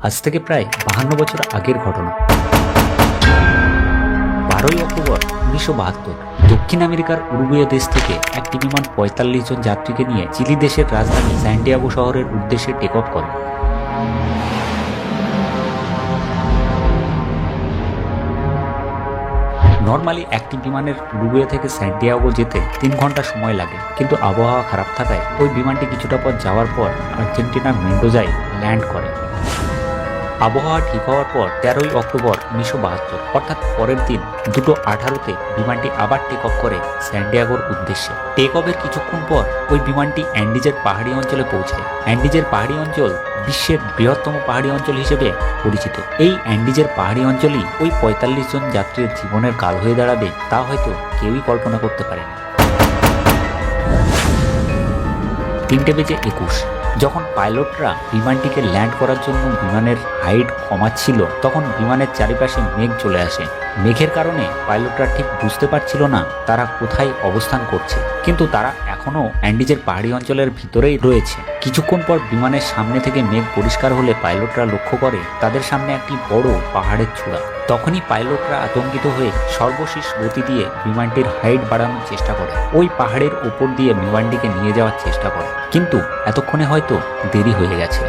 আজ থেকে প্রায় 52 বছর আগের ঘটনা। 12ই অক্টোবর 1972 দক্ষিণ আমেরিকার উরুগুয়ে দেশ থেকে একটি বিমান 45 জন যাত্রীকে নিয়ে চিলি দেশের রাজধানী স্যান্টিয়াগো শহরের উদ্দেশ্যে টেক অফ করে। নর্মালি একটি বিমানের উরুগুয়ে থেকে স্যান্টিয়াগো যেতে 3 ঘন্টা সময় লাগে, কিন্তু আবহাওয়া খারাপ থাকায় ওই বিমানটি কিছুটা পথ যাওয়ার পর আর্জেন্টিনার মেন্ডোজায় ল্যান্ড করে। আবহাওয়া ঠিক হওয়ার পর 13ই অক্টোবর 1972 অর্থাৎ পরের দিন 2:18-তে বিমানটি আবার টেক অফ করে স্যান্টিয়াগোর উদ্দেশ্যে। টেক অফের কিছুক্ষণ পর ওই বিমানটি অ্যান্ডিজের পাহাড়ি অঞ্চলে পৌঁছায়। অ্যান্ডিজের পাহাড়ি অঞ্চল বিশ্বের বৃহত্তম পাহাড়ি অঞ্চল হিসেবে পরিচিত। এই অ্যান্ডিজের পাহাড়ি অঞ্চলই ওই 45 জন যাত্রীর জীবনের কাল হয়ে দাঁড়াবে তা হয়তো কেউই কল্পনা করতে পারেনি। 3:21 যখন পাইলটরা বিমানটিকে ল্যান্ড করার জন্য বিমানের হাইট কমাচ্ছিল, তখন বিমানের চারিপাশে মেঘ চলে আসে। মেঘের কারণে পাইলটরা ঠিক বুঝতে পারছিল না তারা কোথায় অবস্থান করছে, কিন্তু তারা এখনও অ্যান্ডিজের পাহাড়ি অঞ্চলের ভিতরেই রয়েছে। কিছুক্ষণ পর বিমানের সামনে থেকে মেঘ পরিষ্কার হলে পাইলটরা লক্ষ্য করে তাদের সামনে একটি বড় পাহাড়ের চূড়া। তখনই পাইলটরা আতঙ্কিত হয়ে সর্বশেষ গতি দিয়ে বিমানটির হাইট বাড়ানোর চেষ্টা করে, ওই পাহাড়ের উপর দিয়ে বিমানটিকে নিয়ে যাওয়ার চেষ্টা করে, কিন্তু এতক্ষণে হয়তো দেরি হয়ে গেছে।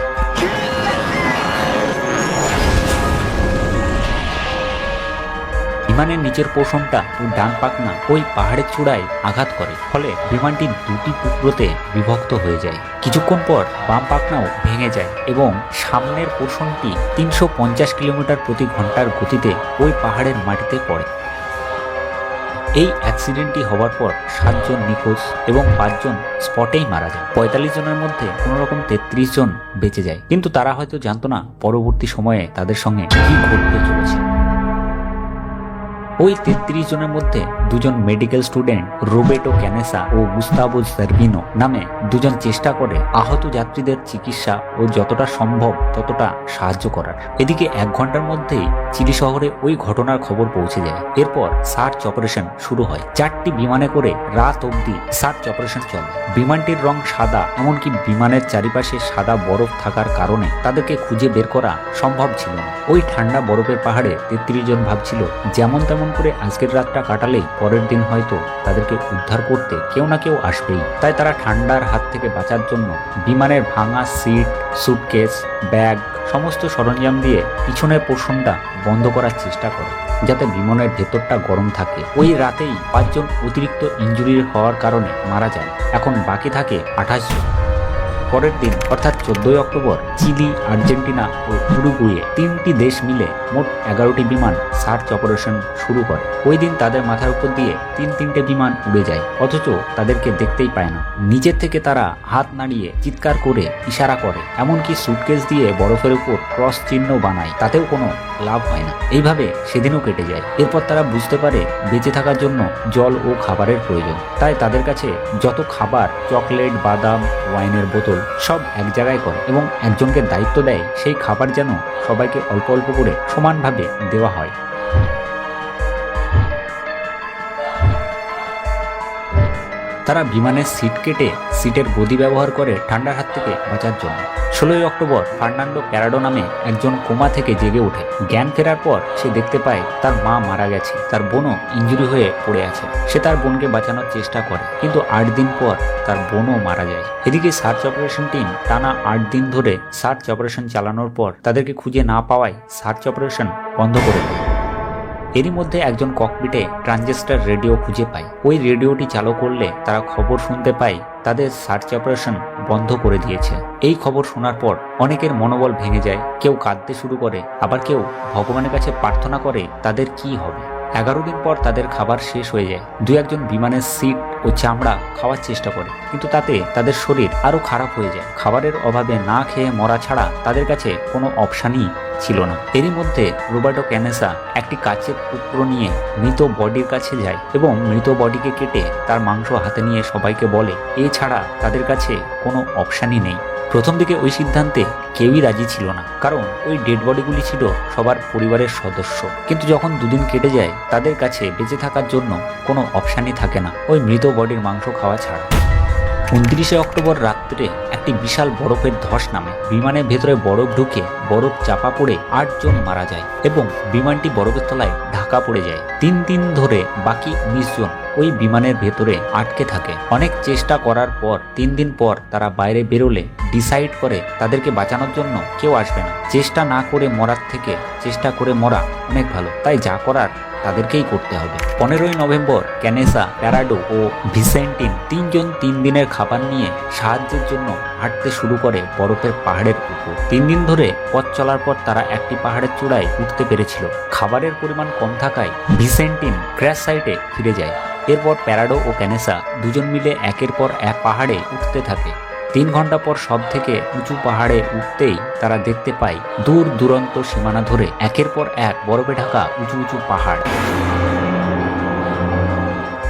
বিমানের নিচের পোর্শনটা ও ডান পাখনা ওই পাহাড়ের চূড়ায় আঘাত করে, ফলে বিমানটি দুটি টুকরোতে বিভক্ত হয়ে যায়। কিছুক্ষণ পর বাম পাখনাও ভেঙে যায় এবং সামনের পোর্শনটি 350 কিলোমিটার প্রতি ঘন্টার গতিতে ওই পাহাড়ের মাটিতে পড়ে। এই অ্যাক্সিডেন্টটি হওয়ার পর 7 জন নিখোঁজ এবং 5 জন স্পটেই মারা যায়। 45 জনের মধ্যে কোনোরকম 33 জন বেঁচে যায়, কিন্তু তারা হয়তো জানতো না পরবর্তী সময়ে তাদের সঙ্গে কি ঘটতে চলেছে। ওই 33 জনের মধ্যে 2 জন মেডিকেল স্টুডেন্ট রোবের্টো ক্যানেসা ও গুস্তাভো জার্বিনো নামে 2 জন চেষ্টা করে আহত যাত্রীদের চিকিৎসা ও যতটা সম্ভব ততটা সাহায্য করার। এদিকে 1 ঘন্টার মধ্যেই চিলি শহরে ওই ঘটনার খবর পৌঁছে যায়। এরপর সার্চ অপারেশন শুরু হয়। 4টি বিমানে করে রাত অবধি সার্চ অপারেশন চলে। বিমানটির রং সাদা, এমনকি বিমানের চারিপাশে সাদা বরফ থাকার কারণে তাদেরকে খুঁজে বের করা সম্ভব ছিল না। ওই ঠান্ডা বরফের পাহাড়ে 33 জন ভাবছিল যেমন তেমন করে আজকের রাতটা কাটালেই পরের দিন হয়তো তাদেরকে উদ্ধার করতে কেউ না কেউ আসবেই। তাই তারা ঠান্ডার হাত থেকে বাঁচার জন্য বিমানের ভাঙা সিট, সুটকেস, ব্যাগ সমস্ত সরঞ্জাম দিয়ে পিছনের পোর্শনটা বন্ধ করার চেষ্টা করে, যাতে বিমানের ভেতরটা গরম থাকে। ওই রাতেই 5 জন অতিরিক্ত ইনজুরি হওয়ার কারণে মারা যায়। এখন বাকি থাকে 28 জন। পরের দিন অর্থাৎ 14ই অক্টোবর চিলি, আর্জেন্টিনা ও উরুগুয়ে 3টি দেশ মিলে মোট 11টি বিমান সার্চ অপারেশন শুরু করে। ওই দিন তাদের মাথার উপর দিয়ে 3টে বিমান উড়ে যায়, অথচ তাদেরকে দেখতেই পায় না। নিচের থেকে তারা হাত নাড়িয়ে চিৎকার করে ইশারা করে, এমনকি সুটকেস দিয়ে বরফের উপর ক্রস চিহ্ন বানায়, তাতেও কোনো লাভ হয় না। এইভাবে সেদিনও কেটে যায়। এরপর তারা বুঝতে পারে বেঁচে থাকার জন্য জল ও খাবারের প্রয়োজন। তাই তাদের কাছে যত খাবার, চকলেট, বাদাম, ওয়াইনের বোতল সব এক জায়গায় করে এবং একজনকে দায়িত্ব দেয় সেই খাবার যেন সবাইকে অল্প অল্প করে সমানভাবে দেওয়া হয়। তারা বিমানের সিট কেটে সিটের গদি ব্যবহার করে ঠান্ডার হাত থেকে বাঁচার জন্য। 16ই অক্টোবর ফার্নান্ডো প্যারাডো নামে একজন কোমা থেকে জেগে ওঠে। জ্ঞান ফেরার পর সে দেখতে পায় তার মা মারা গেছে, তার বোনও ইনজুরি হয়ে পড়ে আছে। সে তার বোনকে বাঁচানোর চেষ্টা করে, কিন্তু 8 দিন পর তার বোনও মারা যায়। এদিকে সার্চ অপারেশন টিম টানা 8 দিন ধরে সার্চ অপারেশন চালানোর পর তাদেরকে খুঁজে না পাওয়ায় সার্চ অপারেশন বন্ধ করে দেয়। এরই মধ্যে একজন ককপিটে ট্রানজিস্টর রেডিও খুঁজে পায়। ওই রেডিওটি চালু করলে তারা খবর শুনতে পায় তাদের সার্চ অপারেশন বন্ধ করে দিয়েছে। এই খবর শোনার পর অনেকের মনোবল ভেঙে যায়, কেউ কাঁদতে শুরু করে, আবার কেউ ভগবানের কাছে প্রার্থনা করে তাদের কি হবে। 11 দিন পর তাদের খাবার শেষ হয়ে যায়। 2-1 জন বিমানের সিট ও চামড়া খাওয়ার চেষ্টা করে, কিন্তু তাতে তাদের শরীর আরো খারাপ হয়ে যায়। খাবারের অভাবে না খেয়ে মরা ছাড়া তাদের কাছে কোনো অপশানই ছিল না। এরই মধ্যে রোবার্টো ক্যানেসা একটি কাচের টুকরো নিয়ে মৃত বডির কাছে যায় এবং মৃত বডিকে কেটে তার মাংস হাতে নিয়ে সবাইকে বলে এছাড়া তাদের কাছে কোনো অপশানই নেই। প্রথম দিকে ওই সিদ্ধান্তে কেউই রাজি ছিল না, কারণ ওই ডেড বডিগুলি ছিল সবার পরিবারের সদস্য। কিন্তু যখন 2 দিন কেটে যায় তাদের কাছে বেঁচে থাকার জন্য কোনো অপশানই থাকে না ওই মৃত বডির মাংস খাওয়া ছাড়া। 29শে অক্টোবর রাত্রে একটি বিশাল বরফের ধস নামে। বিমানের ভেতরে বরফ ঢুকে বরফ চাপা পড়ে 8 জন মারা যায় এবং বিমানটি বরফের তলায় ঢাকা পড়ে যায়। 3 দিন ধরে বাকি 19 জন ওই বিমানের ভেতরে আটকে থাকে। অনেক চেষ্টা করার পর 3 দিন পর তারা বাইরে বেরোলে ডিসাইড করে তাদেরকে বাঁচানোর জন্য কেউ আসবে না। চেষ্টা না করে মরার থেকে চেষ্টা করে মরা অনেক ভালো, তাই যা করার তাদেরকেই করতে হবে। 15ই নভেম্বর ক্যানেসা, প্যারাডো ও ভিসেন্টিন 3 জন 3 দিনের খাবার নিয়ে সাহায্যের জন্য হাঁটতে শুরু করে বরফের পাহাড়ের উপর। 3 দিন ধরে পথ চলার পর তারা একটি পাহাড়ের চূড়ায় উঠতে পেরেছিল। খাবারের পরিমাণ কম থাকায় ভিসেন্টিন ক্র্যাশ সাইটে ফিরে যায়। এরপর প্যারাডো ও ক্যানেসা দুজন মিলে একের পর এক পাহাড়ে উঠতে থাকে। 3 ঘন্টা পর সব থেকে উঁচু পাহাড়ে উঠতেই তারা দেখতে পায় দূর দূরান্ত সীমানা ধরে একের পর এক বরফে ঢাকা উঁচু উঁচু পাহাড়।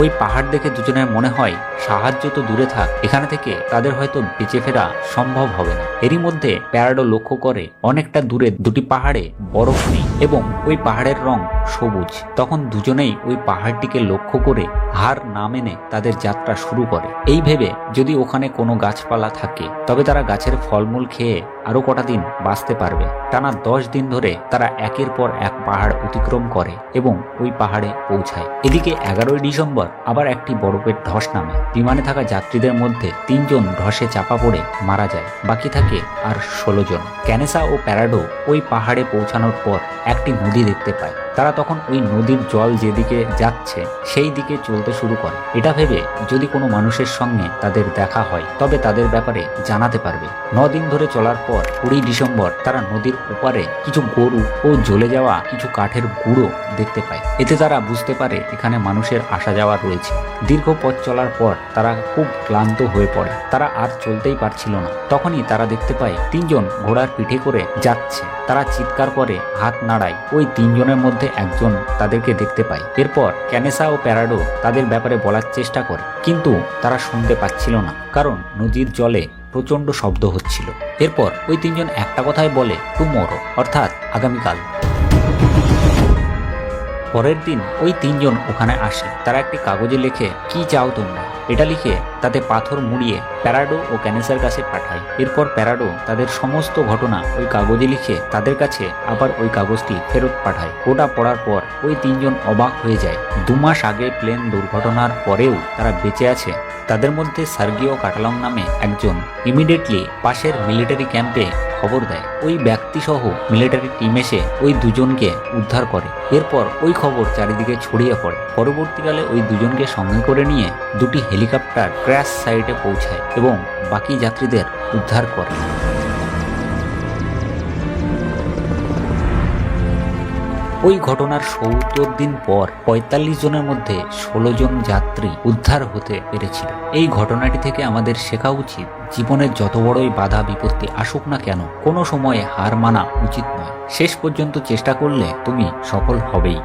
ওই পাহাড় দেখে দুজনের মনে হয় সাহায্য তো দূরে থাক, এখানে থেকে তাদের হয়তো বেঁচে ফেরা সম্ভব হবে না। এরই মধ্যে প্যারাডো লক্ষ্য করে অনেকটা দূরে দুটি পাহাড়ে বরফ নেই এবং ওই পাহাড়ের রং সবুজ। তখন দুজনেই ওই পাহাড়টিকে লক্ষ্য করে হার না মেনে তাদের যাত্রা শুরু করে। এই ভেবে যদি ওখানে কোনো গাছপালা থাকে তবে তারা গাছের ফলমূল খেয়ে আরো কটা দিন বাঁচতে পারবে। টানা 10 দিন ধরে তারা একের পর এক পাহাড় অতিক্রম করে এবং ওই পাহাড়ে পৌঁছায়। এদিকে 11ই ডিসেম্বর আবার একটি বরফের ধস নামে। বিমানে থাকা যাত্রীদের মধ্যে 3 জন ধসে চাপা পড়ে মারা যায়, বাকি থাকে আর 16 জন। ক্যানেসা ও প্যারাডো ওই পাহাড়ে পৌঁছানোর পর একটি নদী দেখতে পায়। তারা তখন ওই নদীর জল যেদিকে যাচ্ছে সেই দিকে চলতে শুরু করে। এটা ভেবে যদি কোনো মানুষের সঙ্গে তাদের দেখা হয় তবে তাদের ব্যাপারে জানাতে পারবে। 9 দিন ধরে চলার পর 20 ডিসেম্বর তারা নদীর ওপারে কিছু গরু ও জ্বলে যাওয়া কিছু কাঠের গুঁড়ো দেখতে পায়। এতে তারা বুঝতে পারে এখানে মানুষের আসা যাওয়া রয়েছে। দীর্ঘ পথ চলার পর তারা খুব ক্লান্ত হয়ে পড়ে। তারা আর চলতেই পারছিল না। তখনই তারা দেখতে পায় 3 জন ঘোড়ার পিঠে করে যাচ্ছে। তারা চিৎকার করে হাত নাড়ায়। ওই 3 জনের মধ্যে একজন তাদেরকে দেখতে পায়। এরপর ক্যানেসা ও প্যারাডো তাদের ব্যাপারে বলার চেষ্টা করে, কিন্তু তারা শুনতে পাচ্ছিল না, কারণ নদীর জলে প্রচন্ড শব্দ হচ্ছিল। এরপর ওই 3 জন একটা কথাই বলে, টুমোরো, অর্থাৎ আগামীকাল। পরের দিন ওই 3 জন ওখানে আসে। তারা একটি কাগজে লেখে, কি চাও তোমরা? এটা লিখে তাতে পাথর মুড়িয়ে প্যারাডো ও ক্যানেসার কাছে পাঠায়। এরপর প্যারাডো তাদের সমস্ত ঘটনা ওই কাগজে লিখে তাদের কাছে আবার ওই কাগজটি ফেরত পাঠায়। ওটা পড়ার পর ওই 3 জন অবাক হয়ে যায়। 2 মাস আগে প্লেন দুর্ঘটনার পরেও তারা বেঁচে আছে। তাদের মধ্যে সার্গিও কাটালং নামে একজন ইমিডিয়েটলি পাশের মিলিটারি ক্যাম্পে খবর দেয়। ওই ব্যক্তি সহ মিলিটারি টিম এসে ওই 2 জনকে উদ্ধার করে। এরপর ওই খবর চারিদিকে ছড়িয়ে পড়ে। পরবর্তীকালে ওই 2 জনকে সঙ্গে করে নিয়ে 2টি হেলিকপ্টার ক্র্যাশ সাইটে পৌঁছায় এবং বাকি যাত্রীদের উদ্ধার করে। ওই ঘটনার 70 দিন পর 45 জনের মধ্যে 16 জন যাত্রী উদ্ধার হতে পেরেছিল। এই ঘটনাটি থেকে আমাদের শেখা উচিত, জীবনের যত বড়ই বাধা বিপত্তি আসুক না কেন, কোনো সময়ে হার মানা উচিত নয়। শেষ পর্যন্ত চেষ্টা করলে তুমি সফল হবেই।